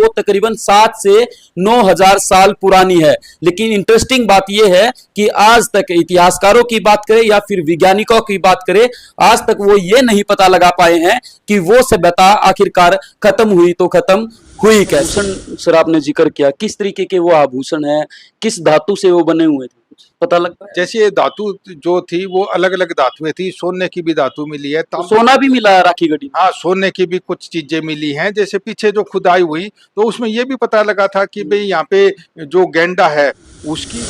वो तकरीबन 7 से 9 हजार साल पुरानी है। लेकिन इंटरेस्टिंग बात यह है कि आज तक इतिहासकारों की बात करें या फिर वैज्ञानिकों की बात करें, आज तक वो ये नहीं पता लगा पाए हैं कि वो सभ्यता आखिरकार खत्म हुई तो खत्म हुई कैसे। सर आपने जिक्र किया, किस तरीके के वो आभूषण है, किस धातु से वो बने हुए थे, कुछ पता लगता है? जैसे ये धातु जो थी वो अलग अलग धातुएं थी। सोने की भी धातु मिली है, तो सोना भी मिला है राखी गढ़ी? हाँ, सोने की भी कुछ चीजें मिली हैं। जैसे पीछे जो खुदाई हुई तो उसमें ये भी पता लगा था कि भाई यहाँ पे जो गैंडा है उसकी,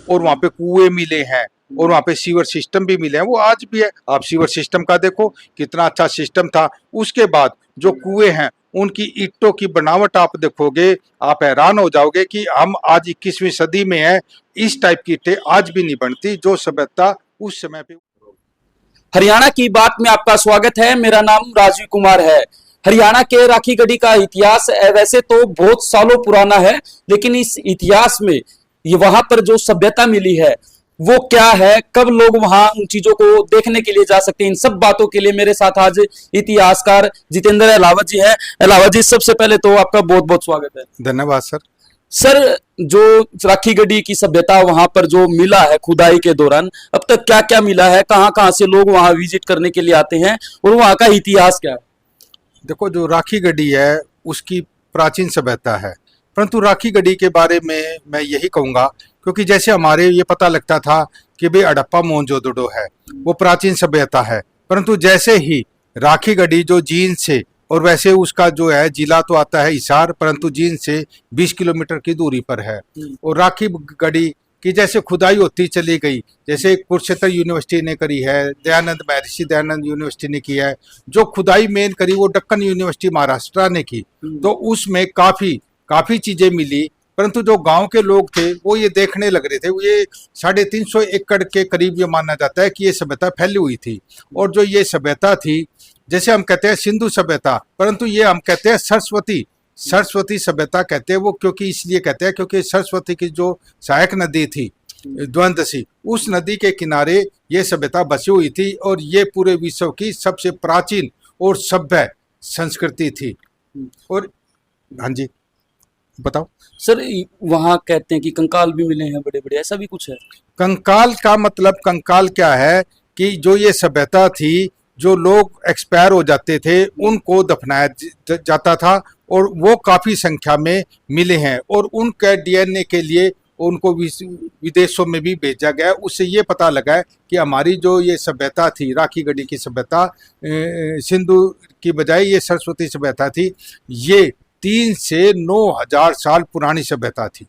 और वहाँ पे कुएं मिले हैं, और वहाँ पे सीवर सिस्टम भी मिले हैं। वो आज भी है। आप सीवर सिस्टम का देखो कितना अच्छा सिस्टम था। उसके बाद जो कुएं हैं उनकी ईंटों की बनावट आप देखोगे, आप हैरान हो जाओगे कि हम आज 21वीं सदी में है, इस टाइप की ईंटें आज भी नहीं बनती जो सभ्यता उस समय पे। हरियाणा की बात में आपका स्वागत है। मेरा नाम राजीव कुमार है। हरियाणा के राखी गढ़ी का इतिहास वैसे तो बहुत सालों पुराना है, लेकिन इस इतिहास में ये वहां पर जो सभ्यता मिली है वो क्या है, कब लोग वहां उन चीजों को देखने के लिए जा सकते हैं, इन सब बातों के लिए मेरे साथ आज इतिहासकार जितेंद्र अहलावत जी हैं। अहलावत जी, सबसे पहले तो आपका बहुत बहुत स्वागत है। धन्यवाद सर। सर, जो राखी गढ़ी की सभ्यता वहां पर जो मिला है खुदाई के दौरान, अब तक क्या क्या मिला है, कहाँ कहाँ से लोग वहां विजिट करने के लिए आते हैं और वहां का इतिहास क्या है? देखो, जो राखी गढ़ी है उसकी प्राचीन सभ्यता है, परंतु राखी गढ़ी के बारे में मैं यही कहूँगा, क्योंकि जैसे हमारे ये पता लगता था कि भाई हड़प्पा मोहनजोदड़ो है वो प्राचीन सभ्यता है, परंतु जैसे ही राखी गढ़ी जो जींद से, और वैसे उसका जो है जिला तो आता है हिसार, परंतु जींद से 20 किलोमीटर की दूरी पर है, और राखी गढ़ी की जैसे खुदाई होती चली गई, जैसे कुरुक्षेत्र यूनिवर्सिटी ने करी है, दयानंद महर्षि दयानंद यूनिवर्सिटी ने की है, जो खुदाई मेन करी वो दक्कन यूनिवर्सिटी महाराष्ट्र ने की, तो उसमें काफी चीजें मिली। परंतु जो गांव के लोग थे वो ये देखने लग रहे थे। ये 350 एकड़ के करीब ये माना जाता है कि ये सभ्यता फैली हुई थी, और जो ये सभ्यता थी, जैसे हम कहते हैं सिंधु सभ्यता, परंतु ये हम कहते हैं सरस्वती सभ्यता कहते हैं वो, क्योंकि इसलिए कहते हैं क्योंकि सरस्वती की जो सहायक नदी थी द्वंदसी, उस नदी के किनारे ये सभ्यता बसी हुई थी, और ये पूरे विश्व की सबसे प्राचीन और सभ्य संस्कृति थी। और हाँ जी, बताओ सर, वहां कहते हैं कि कंकाल भी मिले हैं बड़े बड़े, ऐसा भी कुछ है? कंकाल का मतलब, कंकाल क्या है कि जो ये सभ्यता थी, जो लोग एक्सपायर हो जाते थे उनको दफनाया जाता था, और वो काफी संख्या में मिले हैं, और उनके डीएनए के लिए उनको विदेशों में भी भेजा गया। उससे ये पता लगा है कि हमारी जो ये सभ्यता थी राखी गढ़ी की सभ्यता, सिंधु की बजाय ये सरस्वती सभ्यता थी, ये 3 से 9 हजार साल पुरानी सभ्यता थी।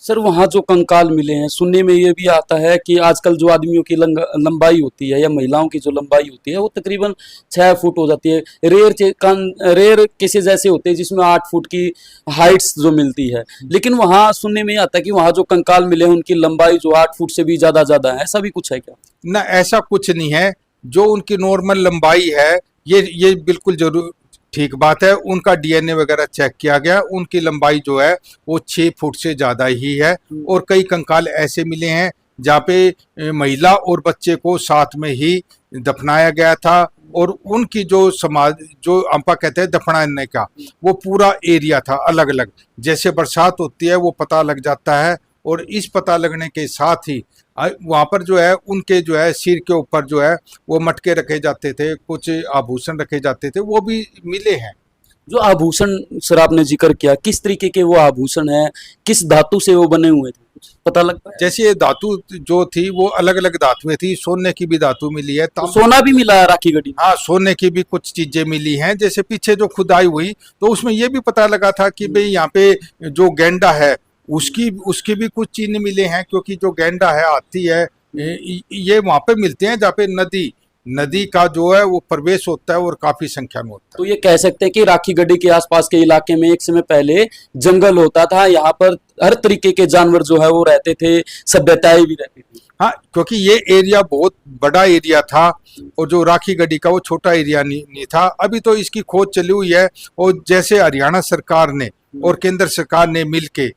सर, वहां जो कंकाल मिले हैं, सुनने में ये भी आता है कि आजकल जो आदमियों की लंबाई होती है या महिलाओं की जो लंबाई होती है वो तकरीबन 6 फुट हो जाती है। रेयर केसेस ऐसे होते हैं जिसमें 8 फुट की हाइट्स जो मिलती है, लेकिन वहां सुनने में आता है कि वहां जो कंकाल मिले हैं उनकी लंबाई जो 8 फुट से भी ज्यादा है। ऐसा भी कुछ है क्या? ना, ऐसा कुछ नहीं है। जो उनकी नॉर्मल लंबाई है ये बिल्कुल जरूर ठीक बात है। उनका डीएनए वगैरह चेक किया गया, उनकी लंबाई जो है वो 6 फुट से ज़्यादा ही है। और कई कंकाल ऐसे मिले हैं जहाँ पे महिला और बच्चे को साथ में ही दफनाया गया था, और उनकी जो समाज, जो अम्पा कहते हैं दफनाने का, वो पूरा एरिया था अलग अलग। जैसे बरसात होती है वो पता लग जाता है, और इस पता लगने के साथ ही वहाँ पर जो है उनके जो है सिर के ऊपर जो है वो मटके रखे जाते थे, कुछ आभूषण रखे जाते थे, वो भी मिले हैं। जो आभूषण सर आपने जिक्र किया, किस तरीके के वो आभूषण है, किस धातु से वो बने हुए थे, कुछ पता लगता है? जैसे ये धातु जो थी वो अलग अलग धातुएं थी। सोने की भी धातु मिली है, तो सोना भी मिला है राखी गढ़ी? हाँ, सोने की भी कुछ चीजें मिली हैं। जैसे पीछे जो खुदाई हुई तो उसमें ये भी पता लगा था कि भाई यहाँ पे जो गैंडा है उसकी भी कुछ चिन्ह मिले हैं, क्योंकि जो गैंडा है हाथी है ये वहाँ पे मिलते हैं जहाँ पे नदी का जो है वो प्रवेश होता है और काफी संख्या में होता है। तो ये कह सकते हैं कि राखी गढ़ी के आसपास के इलाके में एक समय पहले जंगल होता था, यहाँ पर हर तरीके के जानवर जो है वो रहते थे, सभ्यताएं भी रहती थी। हाँ, क्योंकि ये एरिया बहुत बड़ा एरिया था, और जो राखी गढ़ी का वो छोटा एरिया नहीं था। अभी तो इसकी खोज चली हुई है, और जैसे हरियाणा सरकार ने और केंद्र सरकार ने मिलके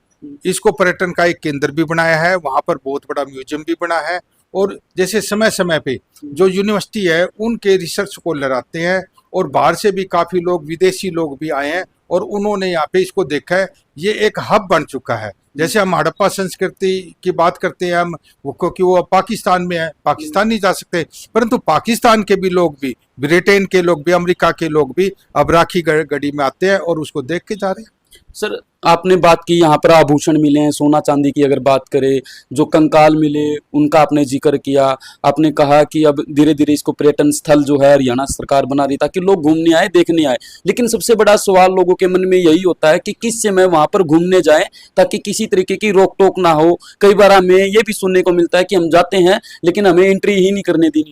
इसको पर्यटन का एक केंद्र भी बनाया है, वहाँ पर बहुत बड़ा म्यूजियम भी बना है। और जैसे समय समय पे जो यूनिवर्सिटी है उनके रिसर्च स्कॉलर आते हैं, और बाहर से भी काफ़ी लोग, विदेशी लोग भी आए हैं, और उन्होंने यहाँ पे इसको देखा है, ये एक हब बन चुका है। जैसे हम हड़प्पा संस्कृति की बात करते हैं हम, वो क्योंकि वो पाकिस्तान में है, पाकिस्तान नहीं जा सकते, परंतु पाकिस्तान के भी लोग भी, ब्रिटेन के लोग भी, अमेरिका के लोग भी अब राखी गढ़ी में आते हैं और उसको देख के जा रहे हैं। सर आपने बात की यहाँ पर आभूषण मिले हैं, सोना चांदी की अगर बात करें, जो कंकाल मिले उनका आपने जिक्र किया। आपने कहा कि अब धीरे धीरे इसको पर्यटन स्थल जो है हरियाणा सरकार बना रही ताकि लोग घूमने आए, देखने आए। लेकिन सबसे बड़ा सवाल लोगों के मन में यही होता है कि किस समय वहां पर घूमने जाएं ताकि किसी तरीके की रोक टोक ना हो। कई बार हमें ये भी सुनने को मिलता है कि हम जाते हैं लेकिन हमें एंट्री ही नहीं करने दी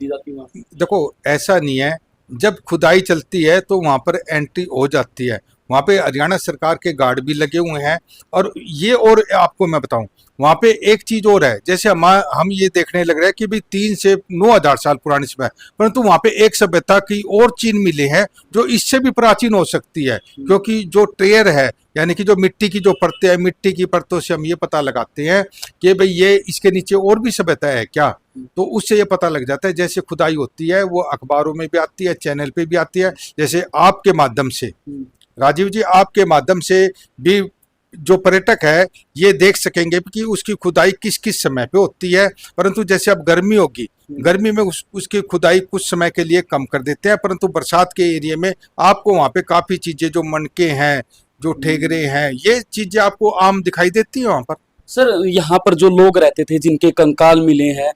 जाती वहाँ। देखो ऐसा नहीं है, जब खुदाई चलती है तो वहाँ पर एंट्री हो जाती है। वहाँ पे हरियाणा सरकार के गार्ड भी लगे हुए हैं। और ये, और आपको मैं बताऊं, वहाँ पे एक चीज और है, जैसे हम ये देखने लग रहे हैं कि भाई 3 से 9,000 साल पुरानी सभ्यता, परंतु वहाँ पे एक सभ्यता की और चीन मिले हैं जो इससे भी प्राचीन हो सकती है। क्योंकि जो टेयर है, यानी कि जो मिट्टी की जो परतें हैं, मिट्टी की परतों से हम ये पता लगाते हैं कि भाई ये इसके नीचे और भी सभ्यता है क्या, तो उससे ये पता लग जाता है। जैसे खुदाई होती है वो अखबारों में भी आती है, चैनल पे भी आती है, जैसे आपके माध्यम से, राजीव जी, आपके माध्यम से भी जो पर्यटक है ये देख सकेंगे कि उसकी खुदाई किस किस समय पे होती है। परंतु जैसे अब गर्मी होगी, गर्मी में उसकी खुदाई कुछ समय के लिए कम कर देते हैं, परंतु बरसात के एरिया में आपको वहाँ पे काफी चीजें, जो मनके हैं, जो ठेगरे हैं, ये चीजें आपको आम दिखाई देती है वहाँ पर। सर यहाँ पर जो लोग रहते थे जिनके कंकाल मिले हैं,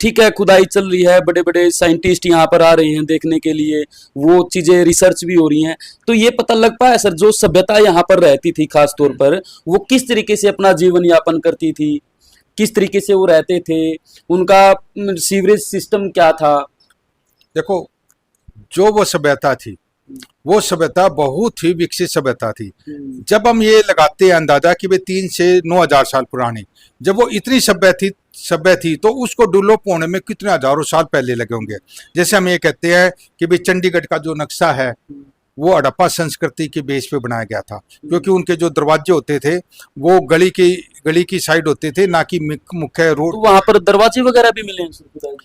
ठीक है खुदाई चल रही है, बड़े बड़े साइंटिस्ट यहाँ पर आ रहे हैं देखने के लिए, वो चीजें रिसर्च भी हो रही हैं, तो ये पता लग पाया सर जो सभ्यता यहाँ पर रहती थी खास तौर पर वो किस तरीके से अपना जीवन यापन करती थी, किस तरीके से वो रहते थे, उनका सीवरेज सिस्टम क्या था? देखो, जो वो सभ्यता थी, वो सभ्यता बहुत ही विकसित सभ्यता थी। जब हम ये लगाते हैं अंदाजा कि वे 3 से 9,000 साल पुरानी, जब वो इतनी सभ्य थी तो उसको डेवलप होने में कितने हजारों साल पहले लगे होंगे। जैसे हम ये कहते हैं कि भाई चंडीगढ़ का जो नक्शा है वो हड़प्पा संस्कृति के बेस पे बनाया गया था, क्योंकि उनके जो दरवाजे होते थे वो गली की साइड होते थे, ना कि मुख्य रोड। तो वहां पर दरवाजे वगैरह भी मिले हैं?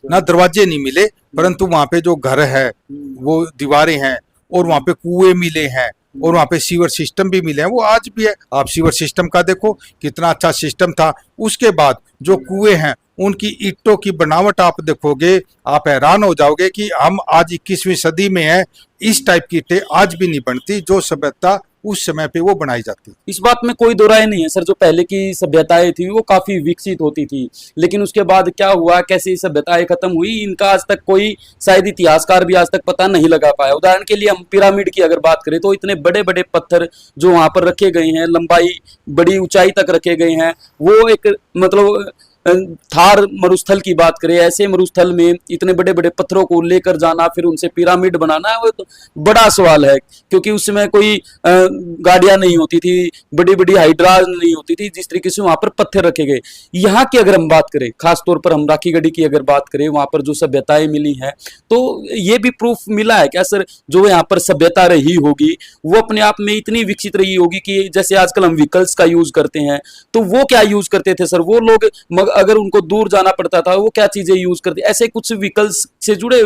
ना दरवाजे नहीं मिले, परंतु वहां पे जो घर है वो दीवारें हैं, और वहां पे कुएं मिले हैं, और वहां पे सीवर सिस्टम भी मिले हैं, वो आज भी है। आप सीवर सिस्टम का देखो कितना अच्छा सिस्टम था। उसके बाद जो कुएं हैं उनकी ईंटों की बनावट आप देखोगे, आप हैरान हो जाओगे कि हम आज 21वीं सदी में हैं, इस टाइप की ईंटें आज भी नहीं बनती जो सभ्यता उस समय पे वो बनाई जाती। इस बात में कोई दो राय नहीं है सर, जो पहले की सभ्यताएं थी वो काफी विकसित होती थी, लेकिन उसके बाद क्या हुआ, कैसे सभ्यताएं खत्म हुई, इनका आज तक कोई शायद इतिहासकार भी आज तक पता नहीं लगा पाया। उदाहरण के लिए हम पिरामिड की अगर बात करें तो इतने बड़े बड़े पत्थर जो वहां पर रखे गए हैं, लंबाई बड़ी ऊंचाई तक रखे गए हैं, वो एक मतलब थार मरुस्थल की बात करें, ऐसे मरुस्थल में इतने बड़े बड़े पत्थरों को लेकर जाना फिर उनसे पिरामिड बनाना, वो तो बड़ा सवाल है, क्योंकि उस समय कोई गाड़ियां नहीं होती थी, बड़ी बड़ी हाइड्रा नहीं होती थी, जिस तरीके से वहां पर पत्थर रखे गए। यहाँ की अगर हम बात करें, खास तौर पर हम राखी गढ़ी की अगर बात करें, वहां पर जो सभ्यताएं मिली हैं, तो ये भी प्रूफ मिला है क्या सर जो यहाँ पर सभ्यता रही होगी वो अपने आप में इतनी विकसित रही होगी कि जैसे आजकल हम व्हीकल्स का यूज करते हैं, तो वो क्या यूज करते थे सर वो लोग, अगर उनको दूर जाना पड़ता था वो क्या चीजें यूज करते, ऐसे कुछ व्हीकल्स से जुड़े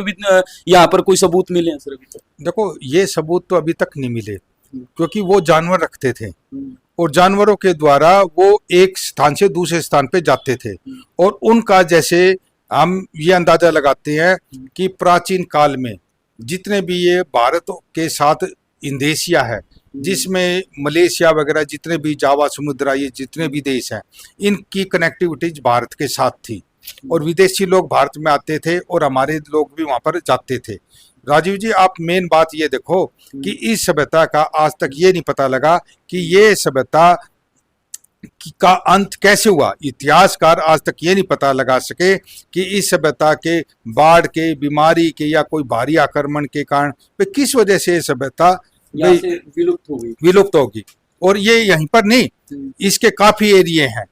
यहाँ पर कोई सबूत मिले हैं सर अभी तक? देखो, ये सबूत तो अभी तक नहीं मिले, क्योंकि वो जानवर रखते थे और जानवरों के द्वारा वो एक स्थान से दूसरे स्थान पे जाते थे, और उनका जैसे हम ये अंदाजा लगाते हैं कि प्राचीन काल में जितने भी ये भारत के साथ इंडोनेशिया है, जिसमें मलेशिया वगैरह जितने भी जावा समुद्र, ये जितने भी देश हैं, इनकी कनेक्टिविटी भारत के साथ थी, और विदेशी लोग भारत में आते थे और हमारे लोग भी वहाँ पर जाते थे। राजीव जी, आप मेन बात ये देखो कि इस सभ्यता का आज तक ये नहीं पता लगा कि ये सभ्यता का अंत कैसे हुआ। इतिहासकार आज तक ये नहीं पता लगा सके कि इस सभ्यता के बाढ़ के, बीमारी के या कोई भारी आक्रमण के कारण किस वजह से ये सभ्यता विलुप्त होगी। और ये यहीं पर नहीं, इसके काफी एरिए हैं,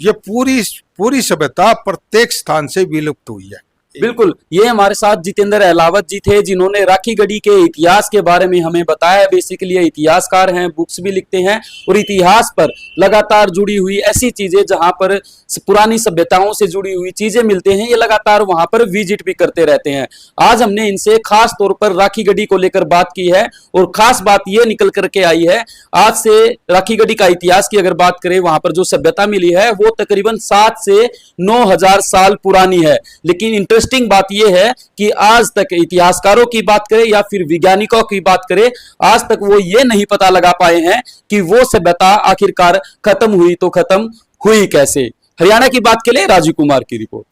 ये पूरी सभ्यता प्रत्येक स्थान से विलुप्त हुई है। बिल्कुल, ये हमारे साथ जितेंद्र अहलावत जी थे, जिन्होंने राखी गढ़ी के इतिहास के बारे में हमें बताया। बेसिकली ये इतिहासकार हैं, बुक्स भी लिखते हैं और इतिहास पर लगातार जुड़ी हुई ऐसी चीजें जहां पर पुरानी सभ्यताओं से जुड़ी हुई चीजें मिलते हैं, ये लगातार वहां पर विजिट भी करते रहते हैं। आज हमने इनसे खास तौर पर राखी गढ़ी को लेकर बात की है और खास बात ये निकल करके आई है, आज से राखी गढ़ी का इतिहास की अगर बात करें, वहां पर जो सभ्यता मिली है वो तकरीबन 7 से 9,000 साल पुरानी है। लेकिन इंटरेस्टिंग बात यह है कि आज तक इतिहासकारों की बात करें या फिर वैज्ञानिकों की बात करें, आज तक वो ये नहीं पता लगा पाए हैं कि वो सभ्यता आखिरकार खत्म हुई तो खत्म हुई कैसे। हरियाणा की बात के लिए राजीव कुमार की रिपोर्ट।